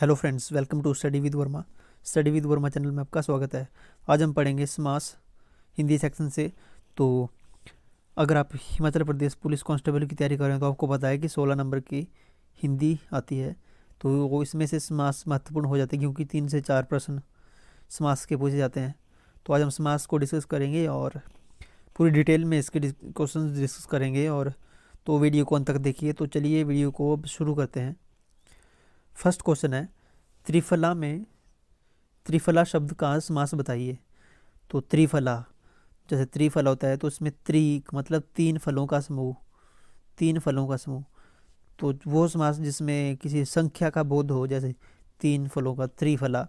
Hello friends, welcome to study with Verma. Study with Verma channel में आपका स्वागत है। आज हम पढ़ेंगे समास हिंदी सेक्शन से। तो अगर आप हिमाचल प्रदेश पुलिस कांस्टेबल की तैयारी कर रहे हैं तो आपको पता है कि 16 नंबर की हिंदी आती है। तो वो इसमें से समास महत्वपूर्ण हो जाते हैं क्योंकि 3 से 4 प्रश्न समास के पूछे जाते हैं। तो आज हम समास को डिस्कस करेंगे और पूरी डिटेल में इसके क्वेश्चन डिस्कस करेंगे। और तो वीडियो को अंत तक देखिए। तो चलिए वीडियो को अब शुरू करते हैं। फर्स्ट क्वेश्चन है, त्रिफला में त्रिफला शब्द का समास बताइए। तो त्रिफला, जैसे त्रिफला होता है तो इसमें त्रि मतलब तीन फलों का समूह, तीन फलों का समूह। तो वो समास जिसमें किसी संख्या का बोध हो, जैसे तीन फलों का त्रिफला,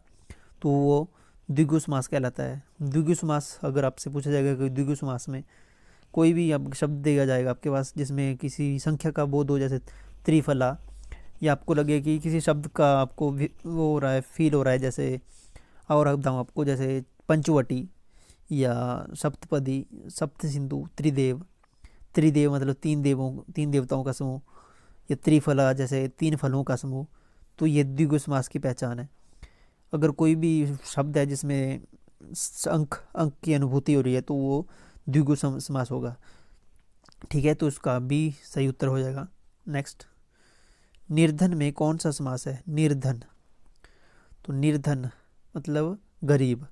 तो वो द्विगु समास कहलाता है। द्विगु समास अगर आपसे पूछा जाएगा कि द्विगु समास में कोई भी अब शब्द दिया जाएगा आपके पास जिसमें किसी संख्या का बोध हो, जैसे त्रिफला, या आपको लगे कि किसी शब्द का आपको वो हो रहा है, फील हो रहा है, जैसे और अब बताऊँ आपको, जैसे पंचवटी या सप्तपदी, सप्त सिंधु, त्रिदेव। त्रिदेव मतलब तीन देवताओं का समूह, या त्रिफला जैसे तीन फलों का समूह। तो ये द्विगु समास की पहचान है। अगर कोई भी शब्द है जिसमें अंक अंक की अनुभूति हो रही है तो वो द्विगु समास होगा। ठीक है, तो उसका बी सही उत्तर हो जाएगा। नेक्स्ट, निर्धन में कौन सा समास है? निर्धन, तो निर्धन मतलब गरीब।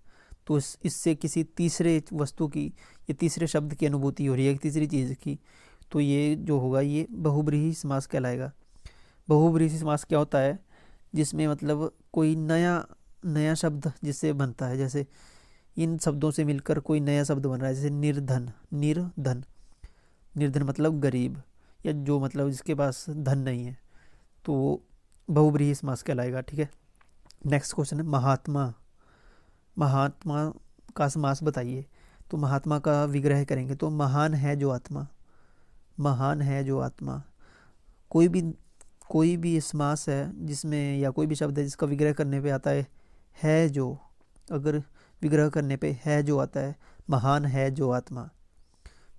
तो इससे किसी तीसरे वस्तु की या तीसरे शब्द की अनुभूति हो रही है, तीसरी चीज़ की। तो ये जो होगा ये बहुब्रीहि समास कहलाएगा। बहुब्रीहि समास क्या होता है? जिसमें मतलब कोई नया नया शब्द जिससे बनता है, जैसे इन शब्दों से मिलकर कोई नया शब्द बन रहा है, जैसे निर्धन। निर्धन, निर्धन मतलब गरीब, या जो मतलब जिसके पास धन नहीं है, तो वो बहुब्रीहि समास कहलाएगा। ठीक है, नेक्स्ट क्वेश्चन है, महात्मा। महात्मा का समास बताइए। तो महात्मा का विग्रह करेंगे तो महान है जो आत्मा, महान है जो आत्मा। कोई भी समास है जिसमें, या कोई भी शब्द है जिसका विग्रह करने पे आता है जो, अगर विग्रह करने पे है जो आता है, महान है जो आत्मा,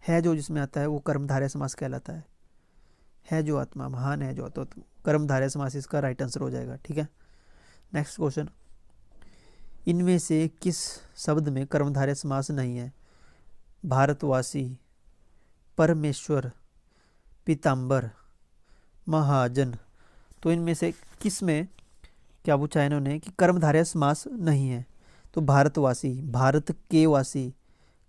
है जो जिसमें आता है वो कर्मधारय समास कहलाता है जो आत्मा, महान है जो आत्मा, तो कर्मधारय समास इसका राइट आंसर हो जाएगा। ठीक है, नेक्स्ट क्वेश्चन, इनमें से किस शब्द में कर्मधारय समास नहीं है? भारतवासी, परमेश्वर, पीताम्बर, महाजन। तो इनमें से किस में क्या पूछा है इन्होंने कि कर्मधारय समास नहीं है? तो भारतवासी, भारत के वासी,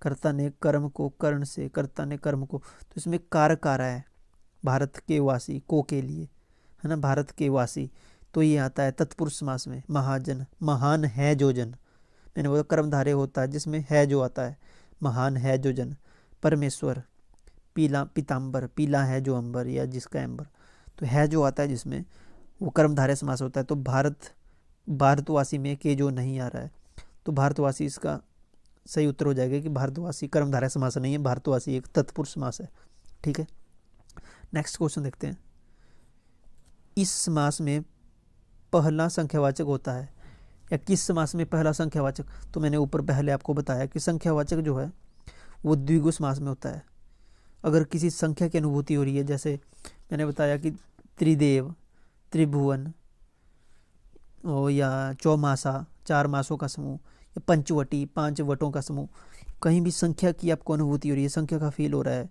कर्ता ने कर्म को कर्ण से, कर्ता ने कर्म को, तो इसमें कारक आ रहा है, भारत के वासी को के लिए, है ना, भारत के वासी। तो ये आता है तत्पुरुष समास में। महाजन, महान है जो जन, मैंने बोला कर्मधारय होता है जिसमें है जो आता है, महान है जो जन। परमेश्वर, पीला पीताम्बर, पीला है जो अंबर या जिसका अंबर, तो है जो आता है जिसमें वो कर्मधारय समास होता है। तो भारतवासी में के जो नहीं आ रहा है, तो भारतवासी इसका सही उत्तर हो जाएगा कि भारतवासी कर्मधारय समास नहीं है, भारतवासी एक तत्पुरुष समास है। ठीक है, नेक्स्ट क्वेश्चन देखते हैं, इस समास में पहला संख्यावाचक होता है, या किस समास में पहला संख्यावाचक? तो मैंने ऊपर पहले आपको बताया कि संख्यावाचक जो है वो द्विगु समास में होता है। अगर किसी संख्या की अनुभूति हो रही है, जैसे मैंने बताया कि त्रिदेव, त्रिभुवन, या चौमासा, चार मासों का समूह, या पंचवटी, पांच वटों का समूह, कहीं भी संख्या की आपको अनुभूति हो रही है, संख्या का फील हो रहा है,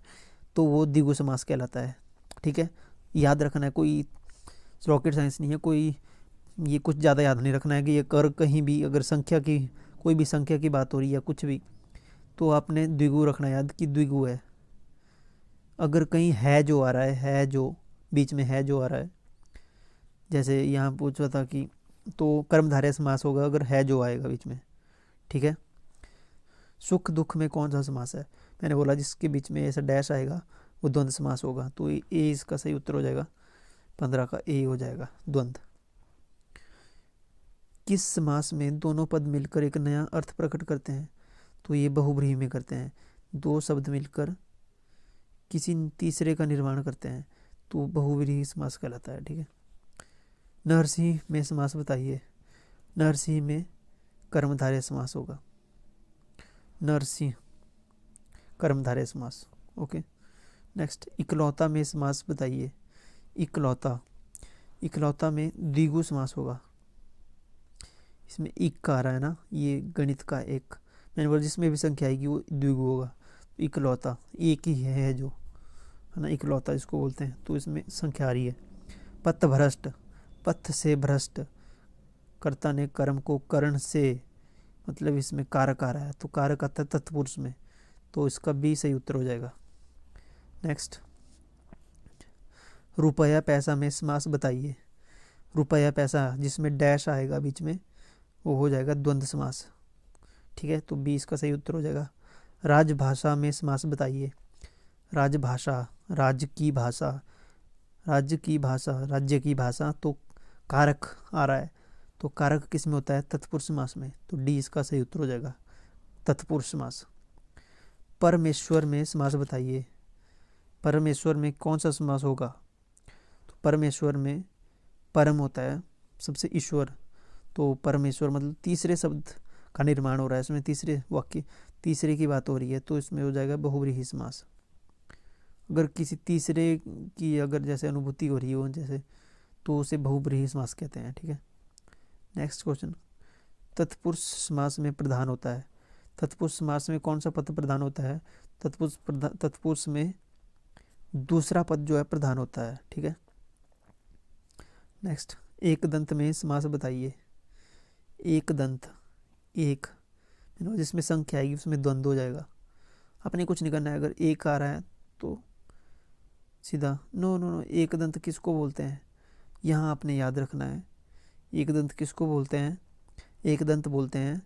तो वो द्विगु समास कहलाता है। ठीक है, याद रखना है, कोई रॉकेट साइंस नहीं है, कोई ये कुछ ज़्यादा याद नहीं रखना है कि ये कर कहीं भी अगर संख्या की, कोई भी संख्या की बात हो रही है या कुछ भी, तो आपने द्विगु रखना याद कि द्विगु है। अगर कहीं है जो आ रहा है जो बीच में है जो आ रहा है, जैसे यहाँ पूछा था कि, तो कर्मधारय समास होगा अगर है जो आएगा बीच में। ठीक है, सुख दुख में कौन सा समास है? मैंने बोला जिसके बीच में ऐसा डैश आएगा वो द्वंद्व समास होगा, तो ए इसका सही उत्तर हो जाएगा, 15 का ए हो जाएगा, द्वंद्व। किस समास में दोनों पद मिलकर एक नया अर्थ प्रकट करते हैं? तो ये बहुब्रीहि में करते हैं, दो शब्द मिलकर किसी तीसरे का निर्माण करते हैं, तो बहुब्रीहि समास कहलाता है। ठीक है, नरसिंह में समास बताइए। नरसिंह में कर्मधारय समास होगा, नरसिंह कर्मधारय समास। ओके, नेक्स्ट, इकलौता में समास बताइए। इकलौता, इकलौता में द्विगु समास होगा, इसमें इक आ रहा है ना, ये गणित का एक, मैंने बोला जिसमें भी संख्या आएगी वो द्विगु होगा। इकलौता, एक ही है जो, है ना, इकलौता इसको बोलते हैं। तो इसमें संख्या आ रही है। पथभ्रष्ट, पथ से भ्रष्ट, कर्ता ने कर्म को कर्ण से, मतलब इसमें कारक आ रहा है, तो कारक आता है तत्पुरुष में, तो इसका बी सही उत्तर हो जाएगा। नेक्स्ट, रुपया पैसा में समास बताइए। रुपया पैसा जिसमें डैश आएगा बीच में वो हो जाएगा द्वंद्व समास। ठीक है, तो बी इसका सही उत्तर हो जाएगा। राजभाषा में समास बताइए। राजभाषा, राज्य की भाषा, राज्य की भाषा, राज्य की भाषा, तो कारक आ रहा है, तो कारक किस में होता है? तत्पुरुष समास में, तो डी इसका सही उत्तर हो जाएगा, तत्पुरुष समास। परमेश्वर में समास बताइए। परमेश्वर में कौन सा समास होगा? तो परमेश्वर में परम होता है सबसे ईश्वर, तो परमेश्वर मतलब तीसरे शब्द का निर्माण हो रहा है इसमें, तीसरे वाक्य, तीसरे की बात हो रही है, तो इसमें हो जाएगा बहुव्रीहि समास। अगर किसी तीसरे की अगर जैसे अनुभूति हो रही हो जैसे, तो उसे बहुव्रीहि समास कहते हैं। ठीक है, नेक्स्ट क्वेश्चन, तत्पुरुष समास में प्रधान होता है। तत्पुरुष समास में कौन सा पद प्रधान होता है? तत्पुरुष में दूसरा पद जो है प्रधान होता है। ठीक है, नेक्स्ट, एक दंत में समास बताइए। एक दंत, एक जिसमें संख्या आएगी उसमें द्वंद्व हो जाएगा, अपने कुछ नहीं करना है। अगर एक आ रहा है तो सीधा नो नो नो, एक दंत किसको बोलते हैं यहाँ आपने याद रखना है। एक दंत किसको बोलते हैं? एक दंत बोलते हैं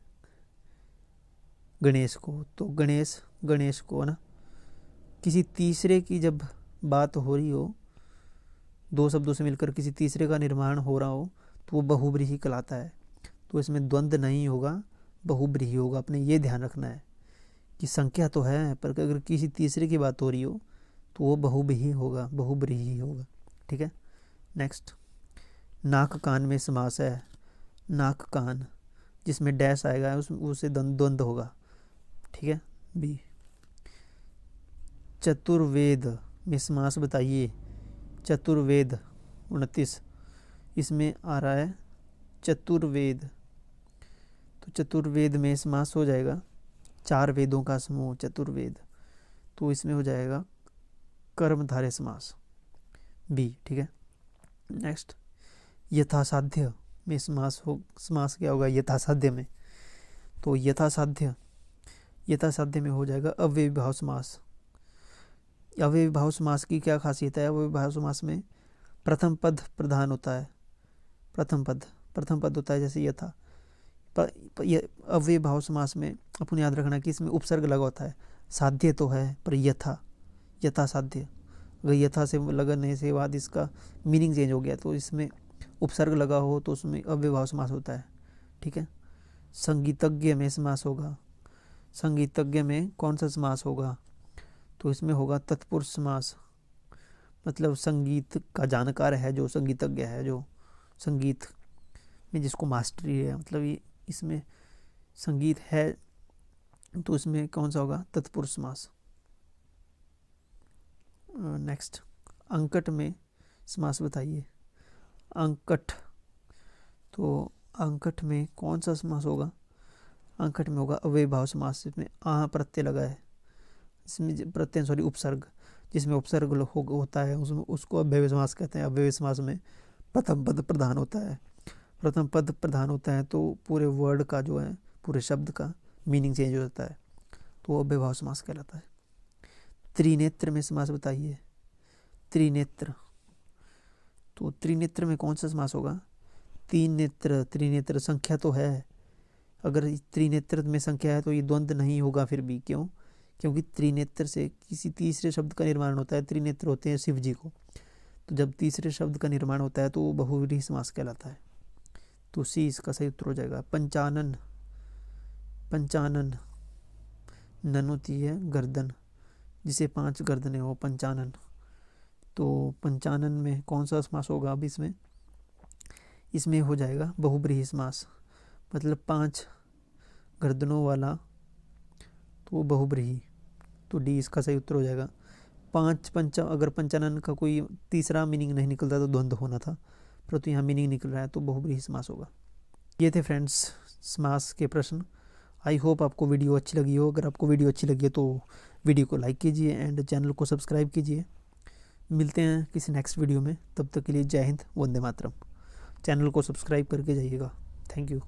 गणेश को, तो गणेश, गणेश को, है ना। किसी तीसरे की जब बात हो रही हो, दो शब्दों से मिलकर किसी तीसरे का निर्माण हो रहा हो, तो वो बहुव्रीहि कहलाता है। तो इसमें द्वंद्व नहीं होगा, बहुव्रीहि होगा। अपने ये ध्यान रखना है कि संख्या तो है, पर अगर किसी तीसरे की बात हो रही हो तो वो बहुव्रीहि होगा, बहुव्रीहि होगा। ठीक है, नेक्स्ट, नाक कान में समास है। नाक कान जिसमें डैश आएगा उसे द्वंद्व होगा। ठीक है, बी। चतुर्वेद में समास बताइए। चतुर्वेद 29, इसमें आ रहा है चतुर्वेद, तो चतुर्वेद में समास हो जाएगा चार वेदों का समूह चतुर्वेद, तो इसमें हो जाएगा कर्मधारय समास, बी। ठीक है, नेक्स्ट, यथासाध्य में समास क्या होगा यथासाध्य में? तो यथासाध्य में हो जाएगा अव्ययीभाव समास। अव्ययीभाव समास की क्या खासियत है? अव्ययीभाव समास में प्रथम पद प्रधान होता है। प्रथम पद होता है जैसे यथा। अव्ययीभाव समास में अपन याद रखना कि इसमें उपसर्ग लगा होता है। साध्य तो है पर यथा साध्य, अगर यथा से लगने से बाद इसका मीनिंग चेंज हो गया तो इसमें उपसर्ग लगा हो तो उसमें अव्ययीभाव समास होता है। ठीक है, संगीतज्ञ में समास होगा। संगीतज्ञ में कौन सा समास होगा? तो इसमें होगा तत्पुरुष समास, मतलब संगीत का जानकार है जो, संगीतज्ञ है जो संगीत में जिसको मास्टरी है, मतलब ये इसमें संगीत है, तो इसमें कौन सा होगा? तत्पुरुष समास। नेक्स्ट, अंकट में समास बताइए। अंकट, तो अंकट में कौन सा समास होगा? अंकट में होगा अव्ययीभाव समास, इसमें आ प्रत्यय लगा है, इसमें प्रत्यय उपसर्ग, जिसमें उपसर्ग होता है उसमें उसको अव्ययी समास कहते हैं। अव्ययी समास में प्रथम पद प्रधान होता है। प्रथम पद प्रधान होता है तो पूरे वर्ड का जो है, पूरे शब्द का मीनिंग चेंज हो जाता है, तो वो अव्ययीभाव समास कहलाता है। त्रिनेत्र में समास बताइए। त्रिनेत्र, तो त्रिनेत्र में कौन सा समास होगा? तीन नेत्र, त्रिनेत्र संख्या तो है, अगर त्रिनेत्र में संख्या है तो ये द्वंद्व नहीं होगा फिर भी। क्यों? क्योंकि त्रिनेत्र से किसी तीसरे शब्द का निर्माण होता है। त्रिनेत्र होते हैं शिव जी को, तो जब तीसरे शब्द का निर्माण होता है तो वो बहुव्रीहि समास कहलाता है, तो सी इसका सही उत्तर हो जाएगा। पंचानन, पंचानन, नन होती है गर्दन, जिसे 5 गर्दनें हो, पंचानन, तो पंचानन में कौन सा समास होगा? अब इसमें हो जाएगा बहुव्रीहि समास, मतलब 5 गर्दनों वाला, तो बहुव्रीहि, तो डी इसका सही उत्तर हो जाएगा। अगर पंचानन का कोई तीसरा मीनिंग नहीं निकलता तो द्वंद्व होना था, परंतु यहाँ मीनिंग निकल रहा है तो बहुव्रीहि समास होगा। ये थे फ्रेंड्स समास के प्रश्न। आई होप आपको वीडियो अच्छी लगी हो। अगर आपको वीडियो अच्छी लगी है तो वीडियो को लाइक कीजिए एंड चैनल को सब्सक्राइब कीजिए। मिलते हैं किसी नेक्स्ट वीडियो में, तब तक के लिए जय हिंद, वंदे मातरम। चैनल को सब्सक्राइब करके जाइएगा। Thank you.